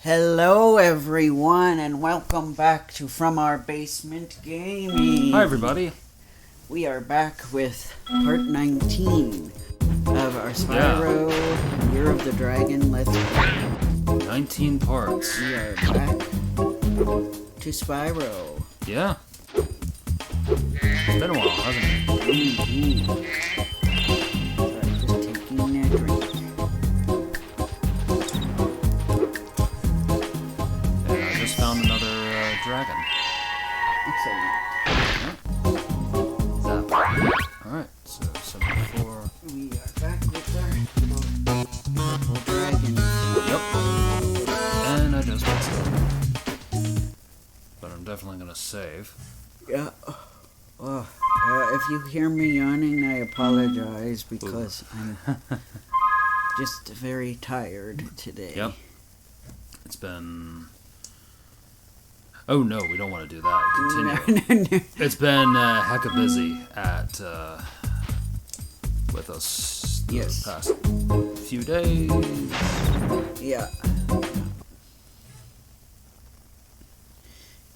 Hello everyone and welcome back to From Our Basement Gaming. Hi everybody. We are back with part 19 of our Spyro Year of the Dragon Let's Play. 19 parts. We are back to Spyro. Yeah. It's been a while, hasn't it? Sorry, just taking a drink. And I just found another dragon. Excellent. Zap. Alright, so 74. We are back with our purple dragon. Yep. And I just messed up. But I'm definitely gonna save. Yeah. If you hear me yawning, I apologize because I'm just very tired today. Yep. It's been... Oh no, we don't want to do that. Continue. No. It's been hecka busy at with us the Yes. past few days. Yeah.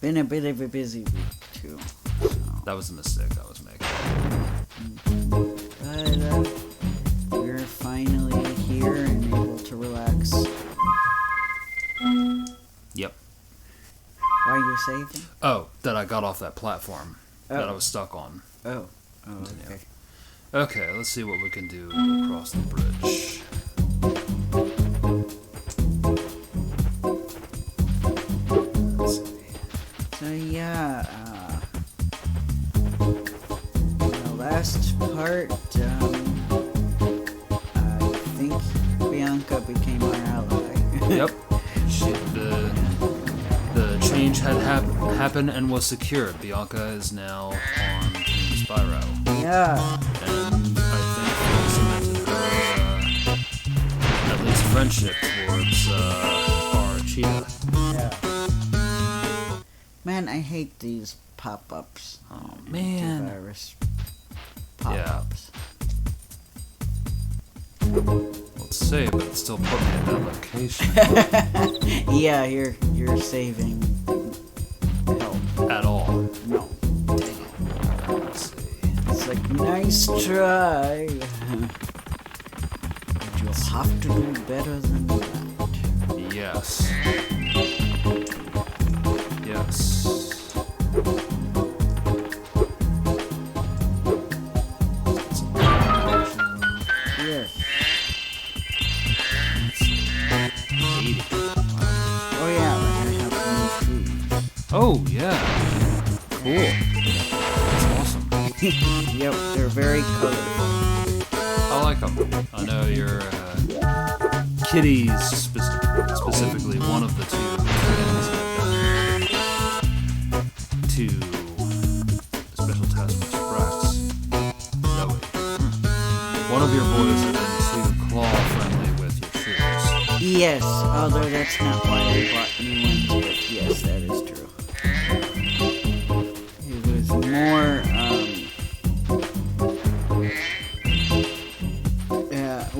Been a bit of a busy week too. So. That was a mistake I was making. But we're finally here and able to relax. Yep. Why are you saving? Oh, that I got off that platform that I Oh. was stuck on. Oh, Continue. okay. Okay, let's see what we can do across the bridge. Let's see. So yeah, the last part, I think Bianca became our ally. Yep. The change had happened and was secured. Bianca is now on Team Spyro. Yeah. And I think we cemented her, at least friendship towards our cheetah. Yeah. Man, I hate these pop-ups. Oh, man. Antivirus pop-ups. Let's save, but it still put me at that location. Yeah, you're saving help. At all. No. Let's see. It's like, nice try. But you'll have to do better than that. Yes. Yes. Yes. 80. Oh yeah, we're gonna have new food. Oh, yeah. Cool. That's awesome. Yep, they're very colorful. I like them. I know your kitties, specifically one of the two special task force brats. Zoe. One of your boys have been too claw-friendly with your shooters. Yes, although that's not why I bought new ones, but yes, that is true. It was more,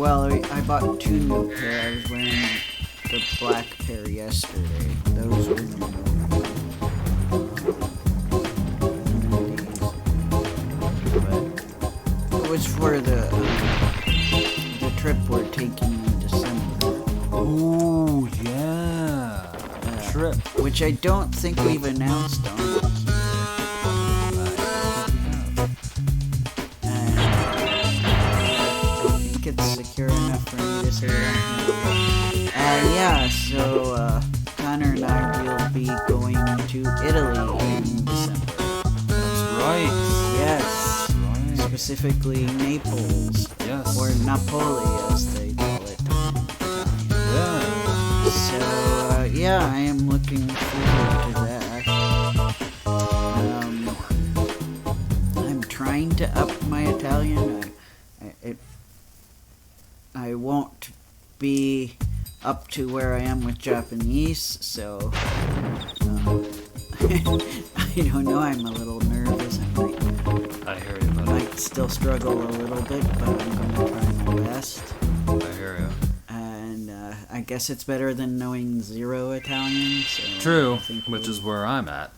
I bought two new pair. I was wearing the black pair yesterday. Those were new. But it was for the trip we're taking in December. Oh, yeah. Trip. Which I don't think we've announced on here. I think it's secure enough for me to say that. Yeah, so Connor and I will be going to Italy in December. That's right. Yes. Right. Specifically Naples. Yes. Or Napoli as they call it. Yeah. So, yeah, I am looking forward to that. I'm trying to up my Italian. I won't be up to where I am with Japanese, so I don't know, I'm a little nervous. I hear you, buddy. Might still struggle a little bit, but I'm going to try my best. I hear you. And I guess it's better than knowing 0 Italian. So True, I think which is where I'm at.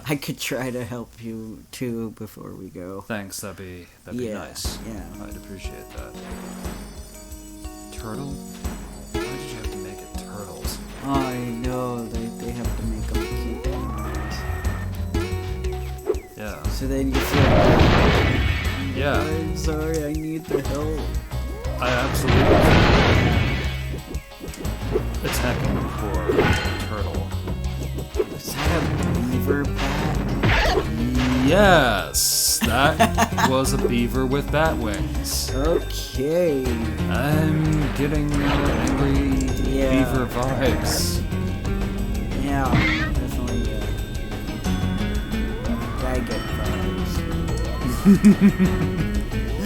I could try to help you too before we go. Thanks, that'd be nice. Yeah. I'd appreciate that. Turtle? Why did you have to make it turtles? Oh, I know. They have to make them cute animals. Yeah. So then you feel bad. Yeah. I'm sorry, I need the help. I absolutely attacking the poor turtle. Is that a beaver bat? Yes, that was a beaver with bat wings. Okay. I'm getting angry beaver vibes. Yeah, definitely. I get vibes.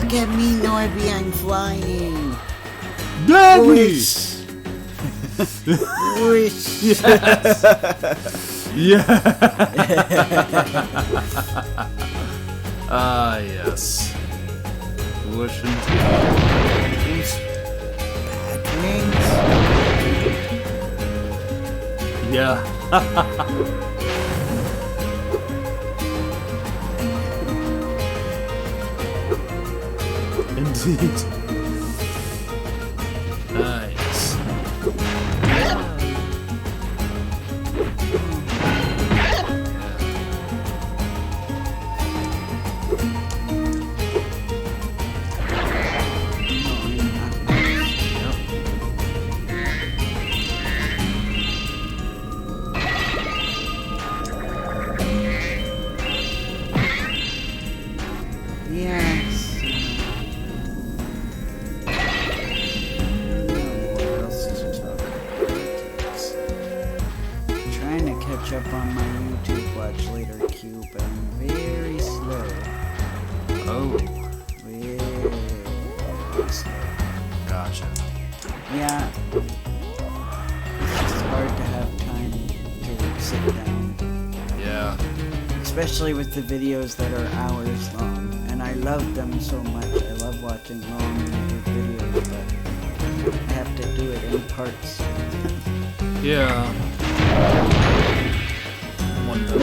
Look at me, Norby, I'm flying. Daddy! Wish. Yeah. Ah, yes. Wish and Wings. yeah. Indeed. Nice. Yes. What else to talk about? Trying to catch up on my YouTube watch later queue, but I'm very slow. Oh, Very slow. gotcha. Yeah. It's just hard to have time to sit down. Yeah. Especially with the videos that are hours long. And I love them so much. I love watching long YouTube videos, but I have to do it in parts. Yeah. One does.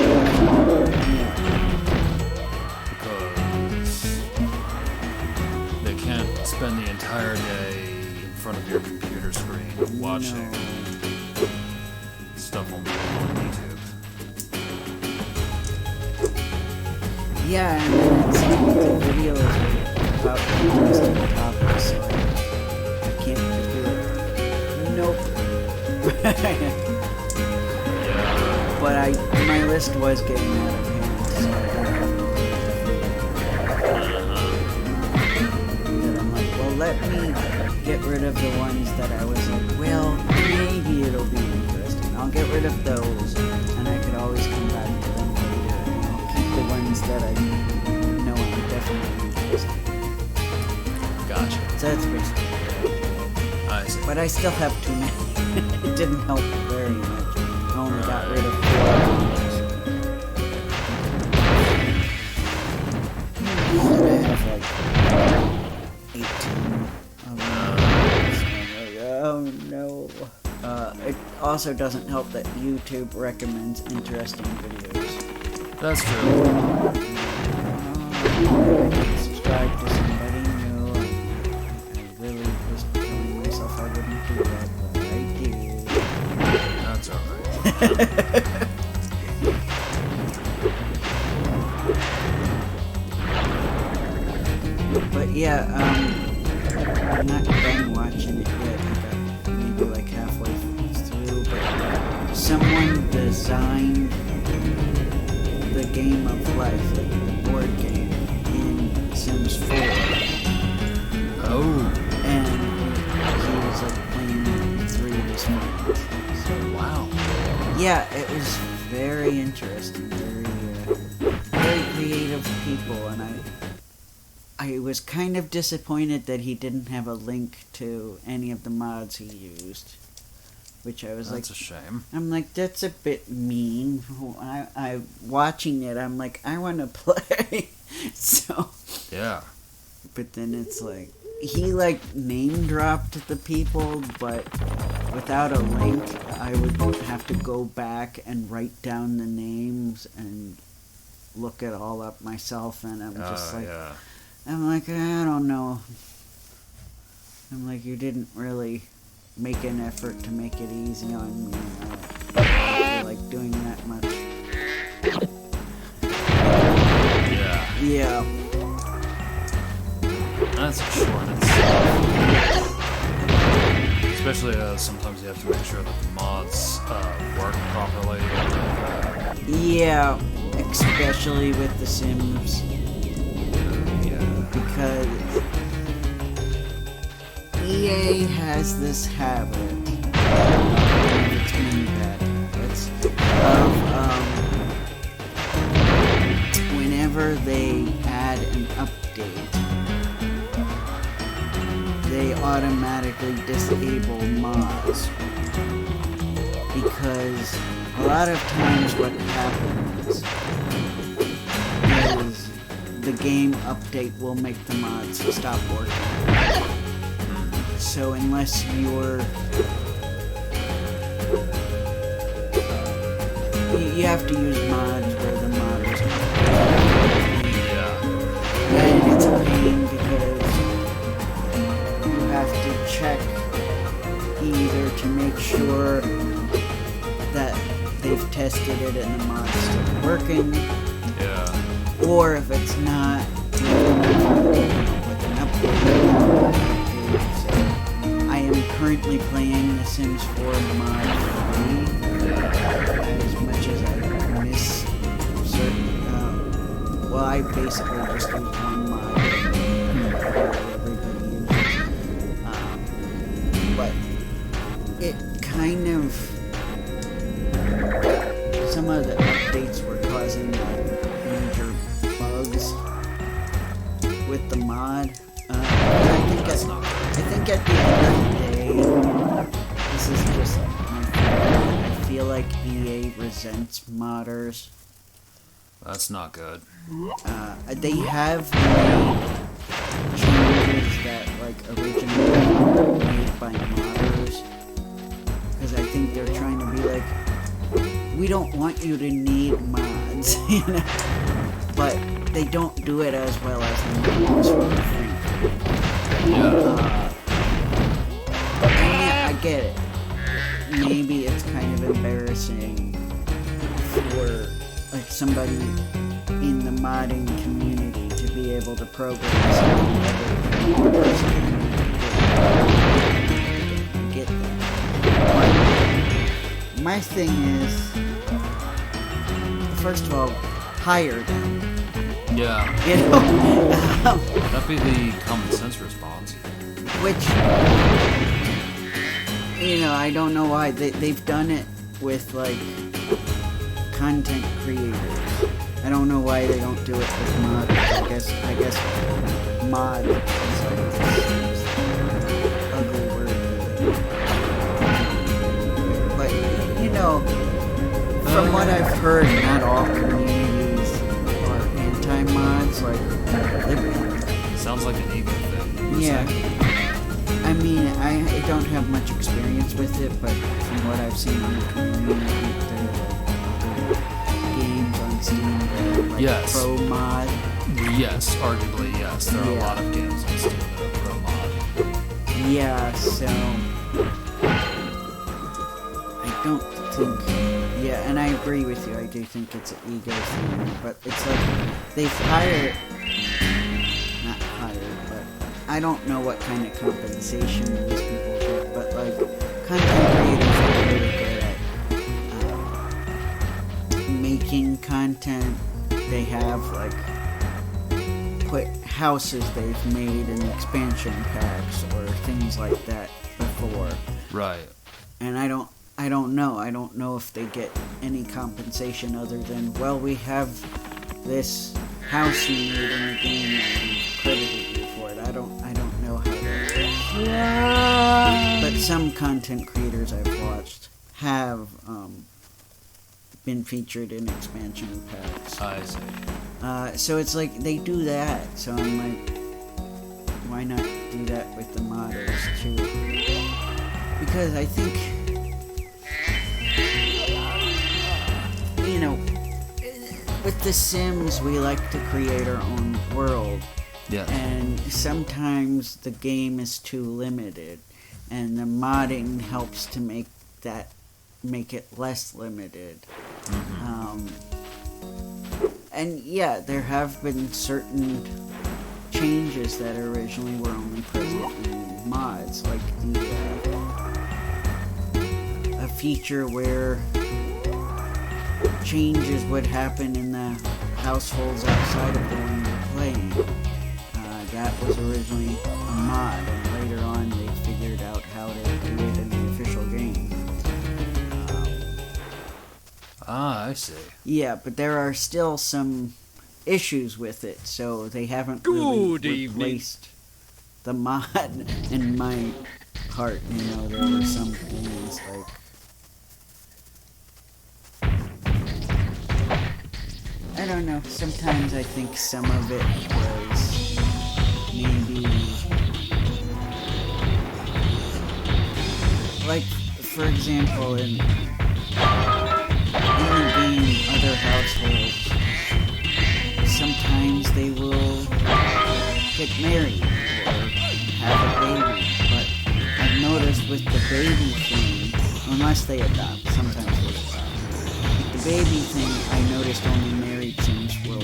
Because they can't spend the entire day in front of your computer screen watching stuff on YouTube. Yeah, and then it's like the video is about interesting topics, so I can't just do it. Nope. Yeah. But my list was getting out of hand, so I didn't have to do it. Then I'm like, well, let me get rid of the ones that I was like, well, maybe it'll be interesting. I'll get rid of those, and I could always come back to them later, and I'll keep the ones that I know I'm definitely interested in. Gotcha. So that's basically it. I see. But I still have too many. It didn't help very much. I only got rid of 4 videos. And I have like 18 of them. Oh no. It also doesn't help that YouTube recommends interesting videos. That's true. I subscribe to somebody new. I really was telling myself I wouldn't do that, but I did. That's alright. But yeah, I'm not done watching it yet. I got maybe like halfway through, but someone designed the game of life, like the board game, in Sims 4. Oh. And he was like playing through this month. So Wow. yeah, it was very interesting, very creative people, and I was kind of disappointed that he didn't have a link to any of the mods he used, which I was That's like, a shame. I'm like, that's a bit mean. I watching it, I'm like, I want to play. So, Yeah. but then it's like, he like name dropped the people, but without a link, I would have to go back and write down the names and look it all up myself, and I'm just like, yeah. I'm like, I don't know. I'm like, you didn't really make an effort to make it easy on me. I don't feel like doing that much. Yeah. Yeah. That's short and especially sometimes you have to make sure that the mods work properly. Yeah, especially with The Sims. Yeah. Because EA has this habit, it's many bad habits, of whenever they add an update, they automatically disable mods. Because a lot of times what happens is the game update will make the mods stop working. So unless you're... You have to use mods where the modders Yeah. and it's a pain because you have to check either to make sure that they've tested it and the mod's still working, Yeah. or if it's not, with an update. I am currently playing The Sims 4 mod free, as much as I miss certain, well, I basically just use one mod that everybody uses, but it kind of, some of the updates were causing major bugs with the mod. I think at the end of the day, this is just my feeling. I feel like EA resents modders. That's not good. They have made changes that like originally were made by modders, because I think they're trying to be like, we don't want you to need mods, you know, but they don't do it as well as the mods would think. Yeah. Yeah, I get it. Maybe it's kind of embarrassing for like somebody in the modding community to be able to program something that one person can get that. My thing is, first of all, hire them. Yeah. You know? That'd be the common sense response. Which, you know, I don't know why. They've done it with, like, content creators. I don't know why they don't do it with modders. I guess mod is like this ugly word. But, you know, from what I've heard, not all communities are anti-mods. Like, Sounds like an ego thing. yeah. I mean, I don't have much experience with it, but from what I've seen on the community, there are like games on Steam that are like Yes. pro mod. Yes, arguably yes. There are a lot of games on Steam that are pro mod. Yeah, so I don't think. Yeah, and I agree with you. I do think it's an ego thing, but it's like they've hired. I don't know what kind of compensation these people get, but like content creators are really good at making content. They have like put houses they've made in expansion packs or things like that before. Right. And I don't know if they get any compensation other than, well, we have this house you made in the game and we've credited you for it. I don't know how that works. But some content creators I've watched have been featured in expansion packs. I see. So it's like they do that. So I'm like, why not do that with the modders too? Because I think, you know, with The Sims, we like to create our own world. Yeah. And sometimes the game is too limited, and the modding helps to make it less limited. And yeah, there have been certain changes that originally were only present in mods, like a feature where changes would happen in the households outside of the one you're playing. That was originally a mod, and later on they figured out how to do it in the official game. I see. Yeah, but there are still some issues with it, so they haven't really replaced the mod. In my heart, you know, there were some things like, I don't know, sometimes I think some of it was maybe, like, for example, in the game, other households, sometimes they will get married or have a baby, but I've noticed with the baby thing, unless they adopt, sometimes they adopt. With the baby thing, I noticed only married Sims will,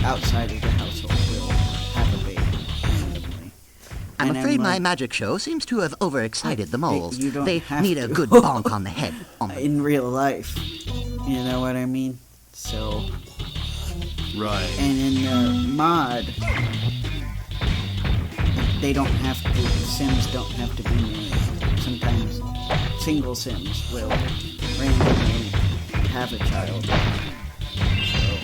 outside of the household, will have a baby randomly. I'm And afraid my like, magic show seems to have overexcited the moles. you don't They have need a to. good bonk on the head. in real life, you know what I mean? So, Right. and in the mod, they don't have to, Sims don't have to be married. Sometimes single Sims will randomly have a child. So,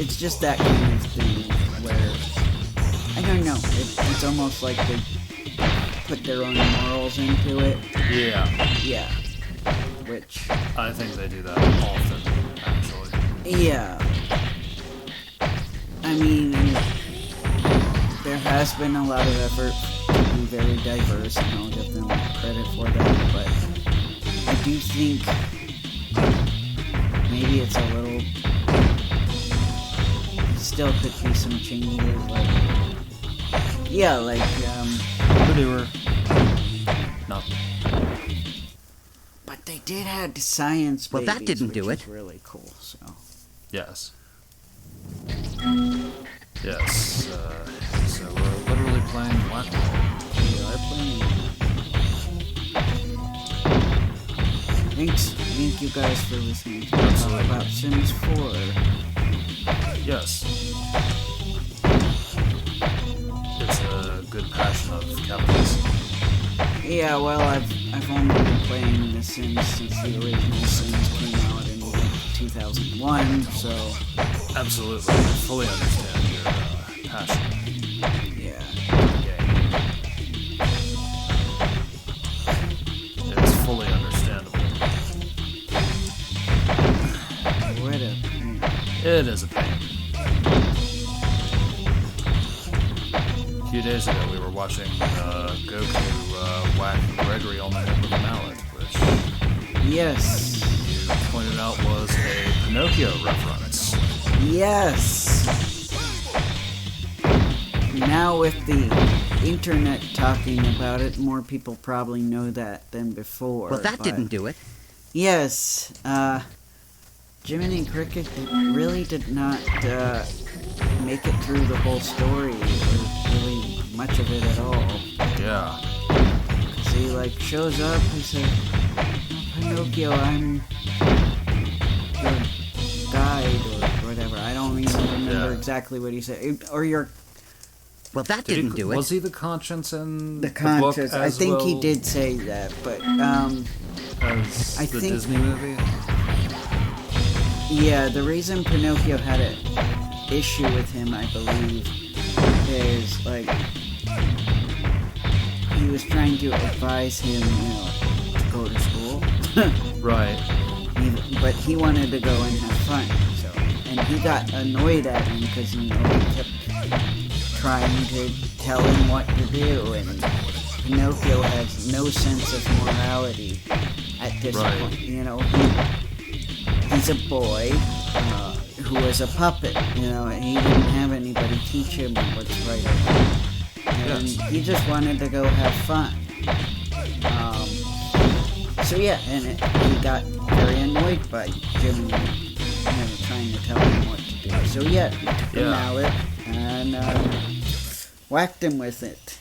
it's just that kind of thing where, I don't know, it's almost like they put their own morals into it. Yeah. Yeah. Which, I think they do that often, actually. yeah. I mean, there has been a lot of effort to be very diverse, and I'll give them credit for that, but I do think maybe it's a little, still could be some changes, like, yeah, like, But they were not. but they did add science Well, babies, that didn't do which it. is really cool, so. Yes. Yes. So we're literally playing Whack-A-Mole. We are playing. Thank you guys for listening to us talk about Sims 4. Yes. It's a good passion of capitalism. Yeah, well, I've only been playing The Sims since the original Sims came out in 2001, so Absolutely. I fully understand your passion yeah. for the game. It's fully understandable. What a It is a pain. A few days ago, we were watching Goku whack Gregory on the head with a mallet, which yes. you pointed out was a Pinocchio reference. Yes. Now with the internet talking about it, more people probably know that than before. Well, that but didn't do it. yes, Jiminy Cricket really did not make it through the whole story, or really much of it at all. Yeah. Because he, like, shows up, he said, Pinocchio, I'm your guide, or whatever. I don't even remember exactly what he said. Or your... Well, that didn't do it. Was he the conscience in The book conscience. I as think he well did say that, but, as I the think- Disney movie? yeah, the reason Pinocchio had an issue with him, I believe, is, like, he was trying to advise him, to go to school. Right. But he wanted to go and have fun, so. And he got annoyed at him because, he kept trying to tell him what to do, and Pinocchio has no sense of morality at this point. He's a boy who was a puppet, and he didn't have anybody teach him what's right or wrong. And he just wanted to go have fun. He got very annoyed by Jimmy, trying to tell him what to do. So he took the mallet and whacked him with it.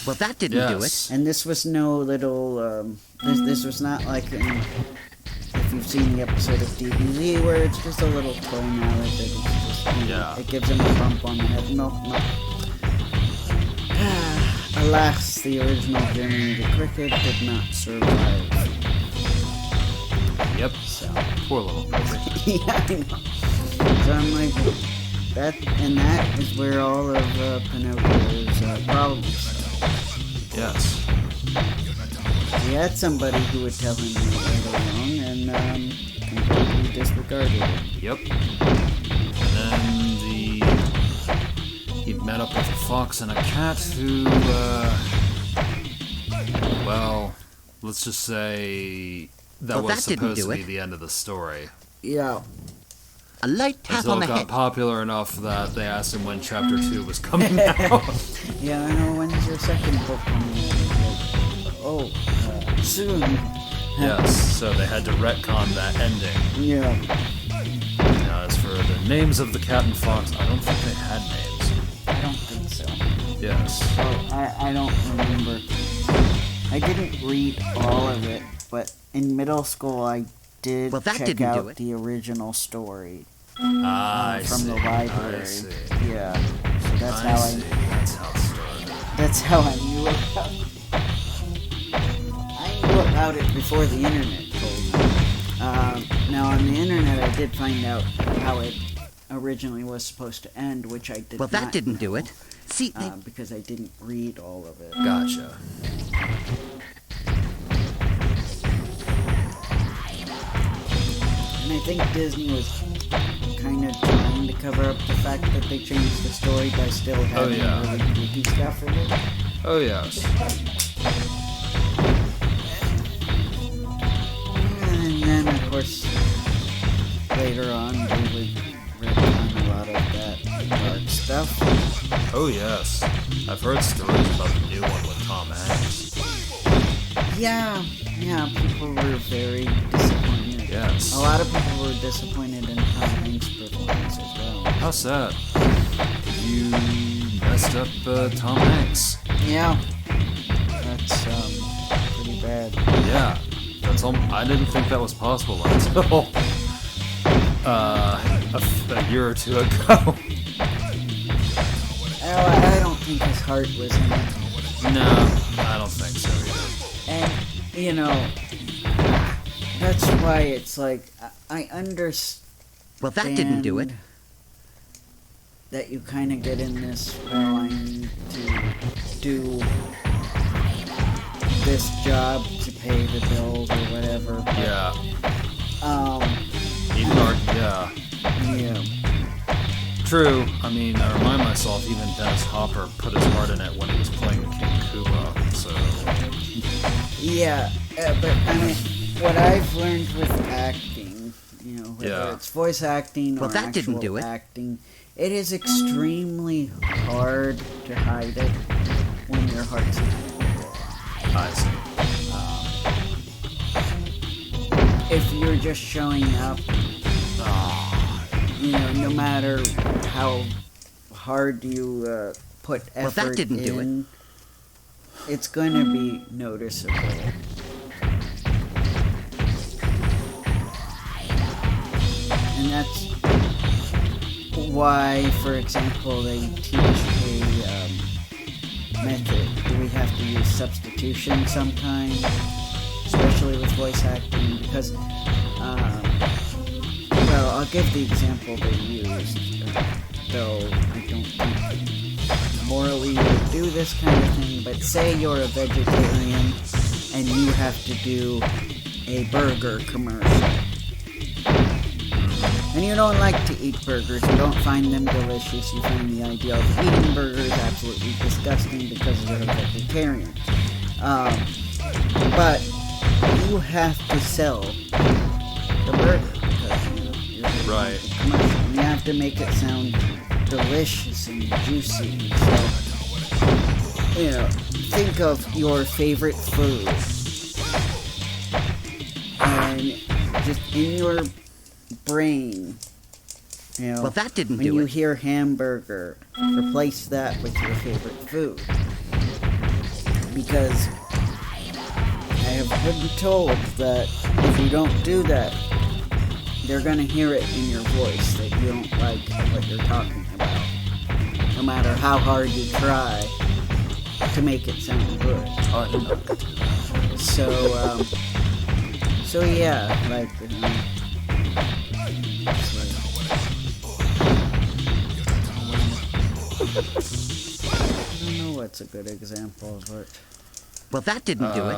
Well, that didn't do it. And this was no little, this was not like if you've seen the episode of DBZ where it's just a little toy mallet that is just, it gives him a bump on the head. No. Alas, the original Jimmy the Cricket did not survive. Yep. So. Poor little puppy. Yeah, I know. So I'm like, that is where all of Pinocchio's problems start. Yes. He had somebody who would tell him right or wrong, and completely disregarded it. Yep. And then he met up with a fox and a cat who, let's just say that was supposed to be the end of the story. Yeah. A light tap Until on the it got head. popular enough that they asked him when Chapter 2 was coming out. Yeah, I know. When's your second book coming out? Soon. Yes, so they had to retcon that ending. Yeah. Now, as for the names of the cat and fox, I don't think they had names. I don't think so. Yes. I don't remember. I didn't read all of it, but in middle school I did check out the original story from the library. I see. Yeah. So that's how I knew. That's how it started. That's how I knew about it. I knew about it before the internet told me. Now on the internet I did find out how it originally was supposed to end, which I did not. Well, that didn't do it. See, because I didn't read all of it. Gotcha. And I think Disney was kind of trying to cover up the fact that they changed the story by still having really creepy stuff in it. Oh, yes. And then, of course, later on, they would retcon a lot of that dark stuff. Oh, yes. I've heard stories about the new one with Tom Hanks. Yeah, people were very disappointed. Yes. A lot of people were disappointed in Tom Hanks' performance as well. How sad. You messed up Tom Hanks. Yeah. That's pretty bad. Yeah. That's I didn't think that was possible until a year or two ago. I don't think his heart was in it. No, I don't think so either. And, that's why it's like, I understand. Well, that didn't do it. That you kind of get in this, I need to do this job to pay the bills or whatever. But, Yeah. Yeah. True. I mean, I remind myself, even Dennis Hopper put his heart in it when he was playing King Kuba, so... Yeah, but I mean, what I've learned with acting, whether it's voice acting or actual acting, it is extremely hard to hide it when your heart's in it. I see. If you're just showing up, no matter how hard you put effort in, it's going to be noticeable. And that's why, for example, they teach a method. We have to use substitution sometimes, especially with voice acting, because, I'll give the example they used, though I don't think morally you would do this kind of thing, but say you're a vegetarian and you have to do a burger commercial. and you don't like to eat burgers, you don't find them delicious, you find the idea of eating burgers absolutely disgusting because you're a vegetarian. But you have to sell the burger because you're Right. commercial. And you have to make it sound delicious and juicy. So, think of your favorite food. And just in your brain, Well, that didn't when do you it. hear hamburger, replace that with your favorite food. Because I have been told that if you don't do that, they're going to hear it in your voice that you don't like what you're talking about. No matter how hard you try to make it sound good. Oh, I didn't know I could do that. So yeah, like, I don't know what's a good example, but Well, that didn't do it.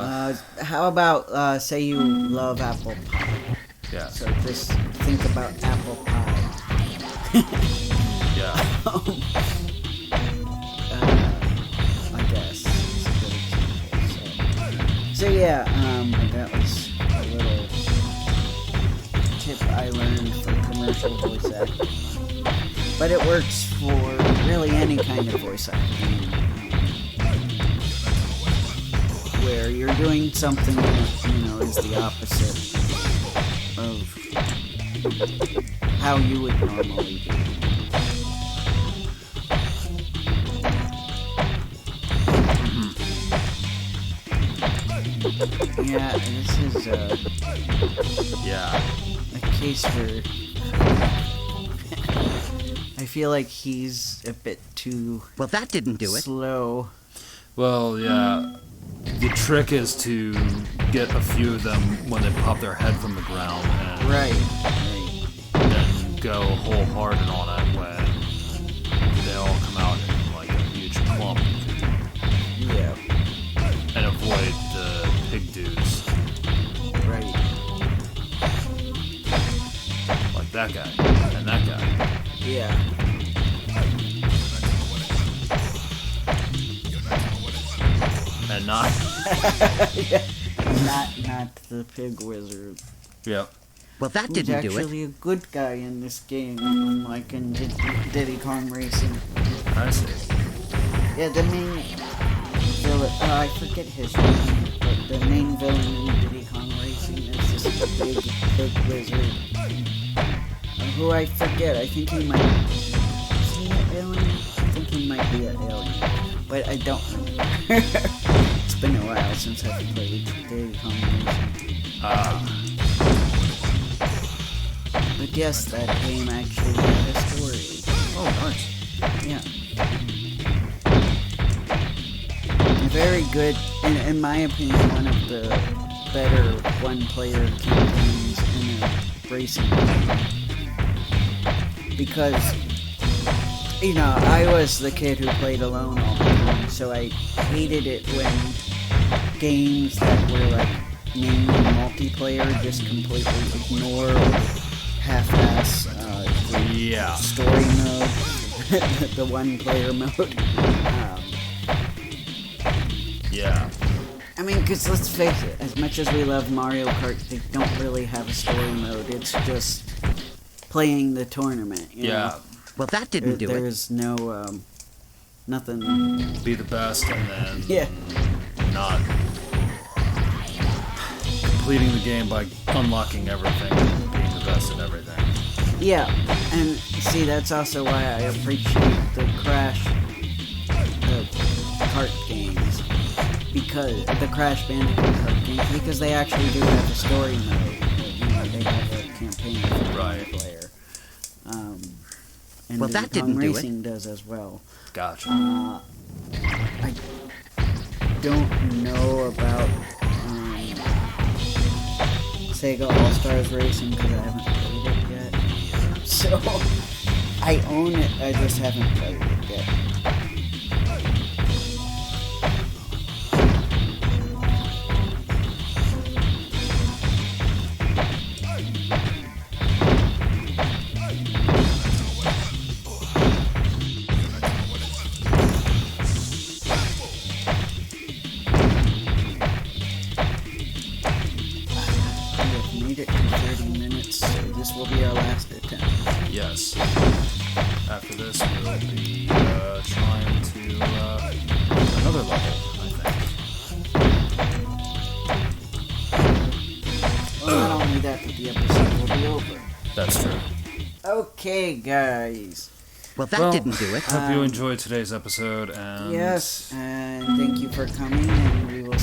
how about say you love apple pie? Yeah. So just think about apple pie. Yeah. I guess it's a good example. So yeah, that was a little tip I learned from commercial voice acting. But it works for really any kind of voice acting. Where you're doing something that, is the opposite of how you would normally do. Yeah, this is Yeah. a case where I feel like he's a bit too Well, that didn't do it. slow. Well, yeah. The trick is to get a few of them when they pop their head from the ground and Right. then go wholehearted on it when they all come out in like a huge clump Yeah. and avoid the pig dudes Right. like that guy and that guy. Yeah. And not. Yeah. Not the pig wizard. Yep. Well, that Who's didn't do it. actually a good guy in this game, unlike in Diddy Kong Racing. I see. Yeah, the main villain, I forget his name, but the main villain in Diddy Kong Racing is this big wizard. Who I forget, I think he might... Is he an alien? I think he might be an alien, but I don't remember. It's been a while since I've played Diddy Kong Racing. But yes, that game actually had a story. Oh, nice. Yeah. Very good, in my opinion, one of the better one-player campaigns in a racing game. Because, I was the kid who played alone all the time, so I hated it when games that were like mainly multiplayer just completely ignore or half-ass Yeah. story mode, the one-player mode. Yeah. I mean, because let's face it, as much as we love Mario Kart, they don't really have a story mode. It's just playing the tournament. Yeah. Well, that didn't do it. There's no, nothing. Be the best and then Yeah. not completing the game by unlocking everything and being the best at everything. Yeah, and see, that's also why I appreciate the Crash, the kart games, because the Crash Bandicoot kart games, because they actually do have a story mode. They have a campaign for the Right. player. And Well, Diddy that didn't Kong do it. Racing does as well. Gotcha. I don't know about Sega All-Stars Racing because I haven't played it yet. So, I own it, I just haven't played it yet. 30 minutes, so this will be our last attempt. Yes. After this, we'll be trying to another level, I think. Well, not only that, but the episode will be over. That's true. Okay, guys. Well, that didn't do it. Hope you enjoyed today's episode, and Yes, and thank you for coming, and we will